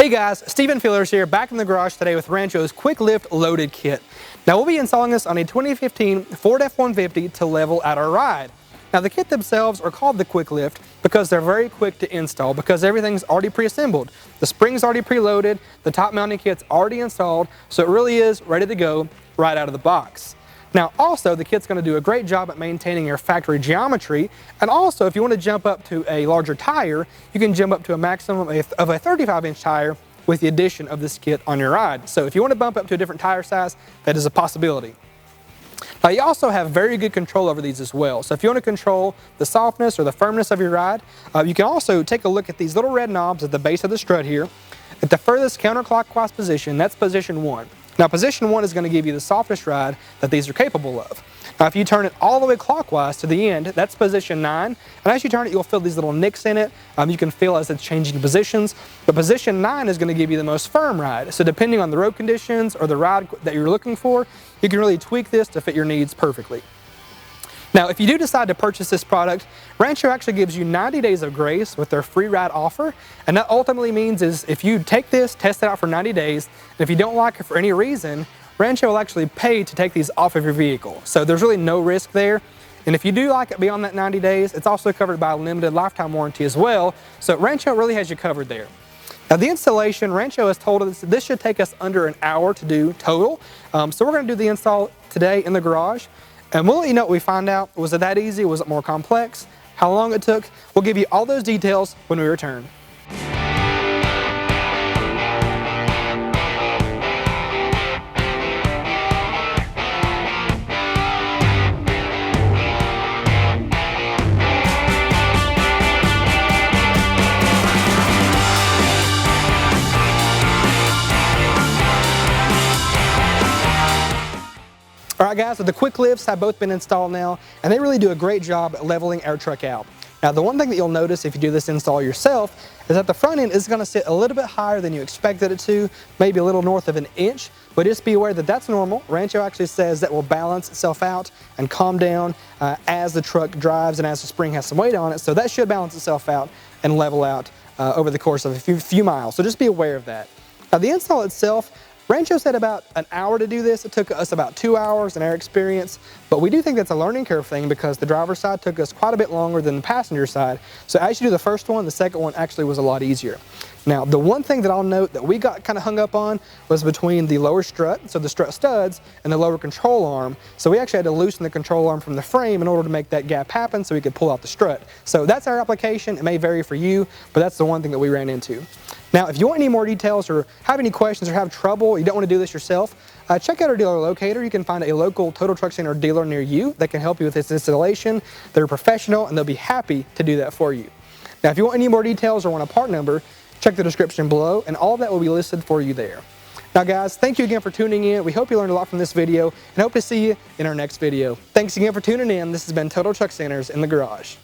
Hey guys, Stephen Fillers here, back in the garage today with Rancho's QuickLIFT Loaded Kit. Now we'll be installing this on a 2015 Ford F-150 to level out our ride. Now the kit themselves are called the QuickLIFT because they're very quick to install because everything's already pre-assembled. The spring's already preloaded, the top mounting kit's already installed, so it really is ready to go right out of the box. Now also, the kit's going to do a great job at maintaining your factory geometry, and also if you want to jump up to a larger tire, you can jump up to a maximum of a 35-inch tire with the addition of this kit on your ride. So if you want to bump up to a different tire size, that is a possibility. Now you also have very good control over these as well. So if you want to control the softness or the firmness of your ride, you can also take a look at these little red knobs at the base of the strut here. At the furthest counterclockwise position, that's position 1. Now position 1 is going to give you the softest ride that these are capable of. Now if you turn it all the way clockwise to the end, that's position 9, and as you turn it you'll feel these little nicks in it. You can feel as it's changing positions, but position 9 is going to give you the most firm ride. So depending on the road conditions or the ride that you're looking for, you can really tweak this to fit your needs perfectly. Now, if you do decide to purchase this product, Rancho actually gives you 90 days of grace with their free ride offer, and that ultimately means is if you take this, test it out for 90 days, and if you don't like it for any reason, Rancho will actually pay to take these off of your vehicle. So there's really no risk there, and if you do like it beyond that 90 days, it's also covered by a limited lifetime warranty as well, so Rancho really has you covered there. Now the installation, Rancho has told us this should take us under an hour to do total, so we're going to do the install today in the garage. And we'll let you know what we find out. Was it that easy? Was it more complex? How long it took? We'll give you all those details when we return. Alright guys, so the QuickLIFTs have both been installed now, and they really do a great job at leveling our truck out. Now the one thing that you'll notice if you do this install yourself is that the front end is going to sit a little bit higher than you expected it to, maybe a little north of an inch, but just be aware that that's normal. Rancho actually says that will balance itself out and calm down as the truck drives and as the spring has some weight on it, so that should balance itself out and level out over the course of a few miles, so just be aware of that. Now the install itself, Rancho said about an hour to do this. It took us about 2 hours in our experience, but we do think that's a learning curve thing because the driver's side took us quite a bit longer than the passenger side. So as you do the first one, the second one actually was a lot easier. Now, the one thing that I'll note that we got kind of hung up on was between the lower strut, so the strut studs, and the lower control arm. So we actually had to loosen the control arm from the frame in order to make that gap happen so we could pull out the strut. So that's our application. It may vary for you, but that's the one thing that we ran into. Now, if you want any more details or have any questions or have trouble, you don't want to do this yourself, check out our dealer locator. You can find a local Total Truck Center dealer near you that can help you with this installation. They're professional and they'll be happy to do that for you. Now, if you want any more details or want a part number, check the description below and all of that will be listed for you there. Now guys, thank you again for tuning in. We hope you learned a lot from this video and hope to see you in our next video. Thanks again for tuning in. This has been Total Truck Centers in the Garage.